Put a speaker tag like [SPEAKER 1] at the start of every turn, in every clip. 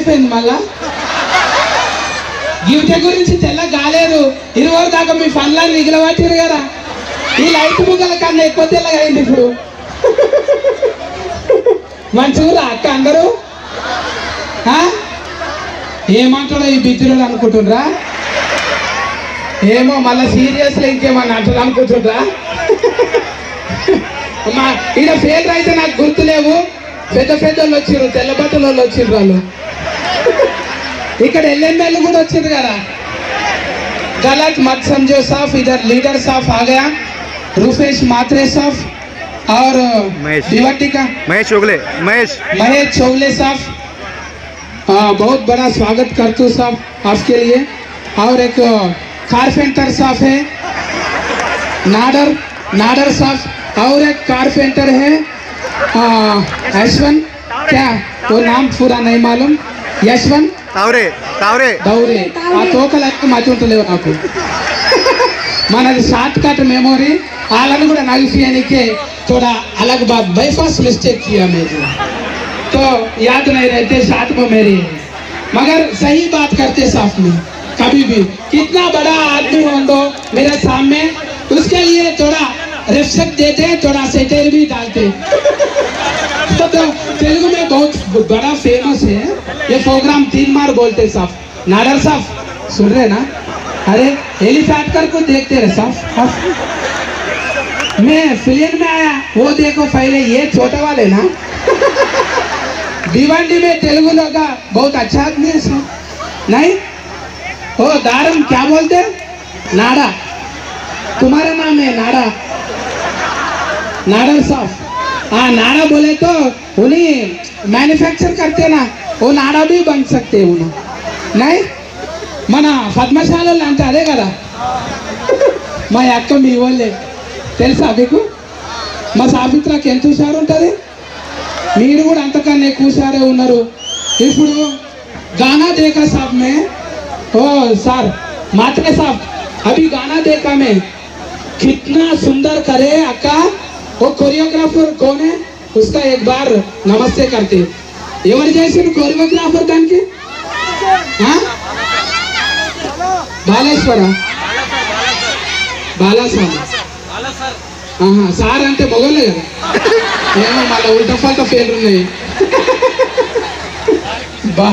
[SPEAKER 1] అయిపోయింది మళ్ళా గిఫ్ట్ గురించి తెల్ల కాలేదు 20 దాకా మీ ఫన్లని మిగిలబట్టారు కదా ఈ లైట్ ముగ్గల కన్నా ఎక్కువ తెల్లగా అయింది ఇప్పుడు మంచిగా అక్క అందరూ ఏమంటాడో ఈ బిజ్జులు అనుకుంటుండ్రా ఏమో మళ్ళీ సీరియస్గా ఇంకేమన్నా అంటారు అనుకుంటుండ్రా మా ఈడ ఫెయిల్ అయితే నాకు గుర్తులేవు పెద్ద పెద్దోళ్ళు వచ్చిర్రు తెల్ల బట్టల వాళ్ళు వచ్చిర్రు వాళ్ళు ఇక్కడ ఎల్ఎంఎల్ కూడా వచ్చింది కదా गलत मत समझो साफ इधर लीडर साफ आ गया रूपेश मात्रे साफ और दिवाटी का
[SPEAKER 2] महेश चोगले
[SPEAKER 1] साफ बहुत बड़ा स्वागत करता हूँ साहब आपके लिए और एक कारपेंटर साफ है नाडर साफ और एक कारपेंटर है यशवंत क्या वो नाम पूरा नहीं मालूम यशवंत दौरे आ तोकलకి మతుంటలేవు నాకు మనది షార్ట్ कट मेमोरी आलन కూడా నగిసియనికే थोड़ा अलग बात बाईपास मिस्टेक किया मैंने तो याद नहीं रहते साथ में मेरी मगर सही बात करते साथ में कभी भी कितना बड़ा आदमी हो तो मेरे सामने उसके लिए थोड़ा रिस्पेक्ट देते थोड़ा सेटेर भी डालते तो तेलुगु में बहुत बड़ा फेमस है ये प्रोग्राम 3 बार बोलते साहब नाडर साहब सुन रहे ना अरे हेलीकॉप्टर को देखते रहे साहब मैं फिल्म में आया वो देखो पहले ये छोटा वाले ना भिवंडी में तेलुगु लोग का बहुत अच्छा आदमी है साहब नहीं ओ दारम क्या बोलते नाडा तुम्हारा नाम है नाडा साहब हाँ नाड़ा बोले तो उन्हीं मैन्युफैक्चर करते ना वो नाड़ा भी बन सकते उन्हें नहीं मना पद्मशाला लांटे अदे कदा మా అక్క మీ వాళ్ళే తెలుసా మీకు మా సావిత్రకి ఎంత హుషారు ఉంటుంది మీరు కూడా అంతకన్నా ఎక్కువ హుషారే ఉన్నారు ఇప్పుడు गाना देखा साहब में ओ सर मात्रे साहब अभी गाना देखा मैं कितना सुंदर करे अक्का वो कोरियोग्राफर कौन है उसका एक बार नमस्ते करते एवर जैसे कोरियोग्राफर दाనికి बाला सार అంటే మొగలే కదా ఏమో మళ్ళీ ఉల్టా ఫల్టా పేర్లు ఉన్నాయి బా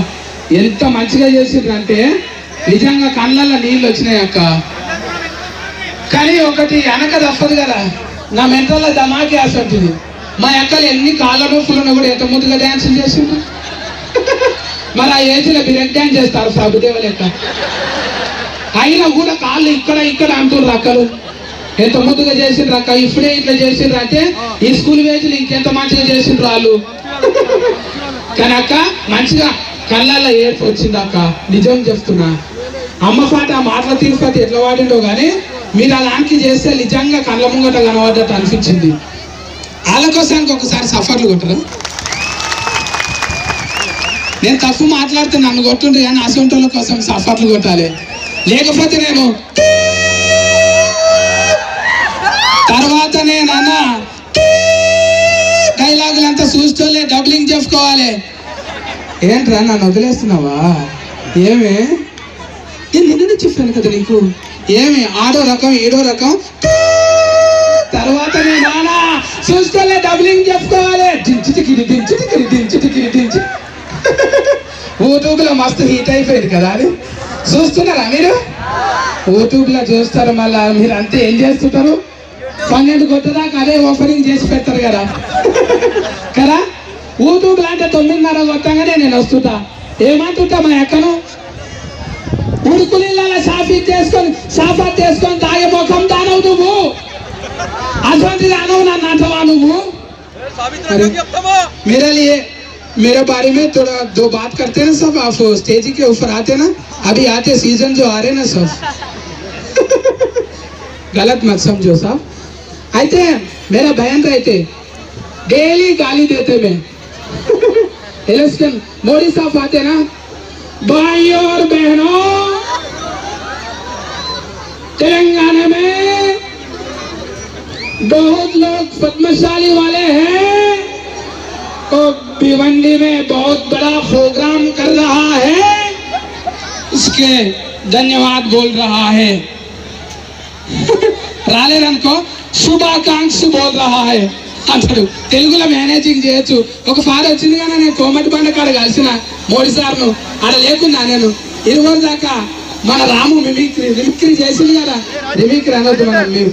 [SPEAKER 1] ఎంత మంచిగా చేసిండ్రంటే నిజంగా కళ్ళల్లో నీళ్ళు వచ్చినాయి అక్క కానీ ఒకటి వెనక తప్పదు కదా నా మెంటల్లో దమాకి ఆసంటుంది మా అక్కలు ఎన్ని కాళ్ళ నొప్పులున్నా కూడా ఎంత ముందుగా డ్యాన్స్ చేసిండ్రు మరి ఆ ఏజ్లో బ్రేక్ డ్యాన్స్ చేస్తారు ప్రభుదేవ లెక్క అయినా కూడా కాళ్ళు ఇక్కడ అంటుర్రు అక్కలు ఎంత ముందుగా చేసిండ్రు అక్క ఇప్పుడే ఇట్లా చేసిండ్రు అంటే ఈ స్కూల్ వేజ్లు ఇంకెంత మంచిగా చేసిండ్రు వాళ్ళు కానీ అక్క మంచిగా కళ్ళల్లో ఏర్పు వచ్చింది అక్క నిజం చెప్తున్నా అమ్మ పాట ఆ మాటల తిరుపతి ఎట్లా వాడిండో కానీ మీరు అలాంటి చేస్తే నిజంగా కళ్ళ ముంగట కనబడ్డట్టు అనిపించింది వాళ్ళ కోసానికి ఒకసారి సఫర్లు కొట్టరు నేను తప్పు మాట్లాడితే నన్ను కొట్టుండ్రు కానీ అసొంటోళ్ళ కోసం సఫర్లు కొట్టాలి లేకపోతే నేను తర్వాత నేనన్నా డైలాగులంతా చూస్తూలే డబ్లింగ్ చెప్పుకోవాలి ఏంట్రా నన్ను వదిలేస్తున్నావా ఏమి నిన్న చెప్పాను కదా నీకు ఏమి ఆడో రకం ఏడో రకం తర్వాత నేను నానా చూస్తూలే డబ్లింగ్ చెప్పుకోవాలి దించి యూట్యూబ్లో మస్తు హీట్ అయిపోయింది కదా అది చూస్తున్నారా మీరు యూట్యూబ్లో చూస్తారు మళ్ళీ మీరు అంతే ఏం చేస్తుంటారు 12 కొట్టదాకా అదే ఓపెనింగ్ చేసి పెడతారు కదా కదా యూట్యూబ్లో అంటే 9:30 కొట్టగానే నేను వస్తుంటా ఏమంటుంటా మా అక్కను ఉడుకులీళ్ళ సాఫాత్ చేసుకొని తాగే ముఖం దానవు నువ్వు అటువంటి దానవు నన్ను అంటవా నువ్వు मेरे लिए मेरे बारे में थोड़ा 2 बात करते हैं सब आप स्टेज के ऊपर आते ना अभी आते सीजन जो आ रहे ना सब गलत मत समझो साहब आते मेरा बहन रहते डेली गाली देते मैं इलेक्शन मोदी साहब आते ना भाइयों और बहनों तेलंगाना में बहुत लोग पद्मशाली वाले हैं तो भिवंडी में बहुत बड़ा प्रोग्राम कर रहा पूछ के धन्यवाद बोल रहा है రాలేదనుకో శుభాకాంక్ష బోల్ రహా హై అంటాడు. తెలుగులో మేనేజింగ్ చేయొచ్చు. ఒకసారి వచ్చింది కానీ నేను కోమటి బండ కాడ కలిసిన మోడీ సార్ను ఆడ లేకున్నా నేను 20 దాకా మన రాము మిమిక్రీ చేసింది కదా. మిమిక్రీ అనొద్దు మనం.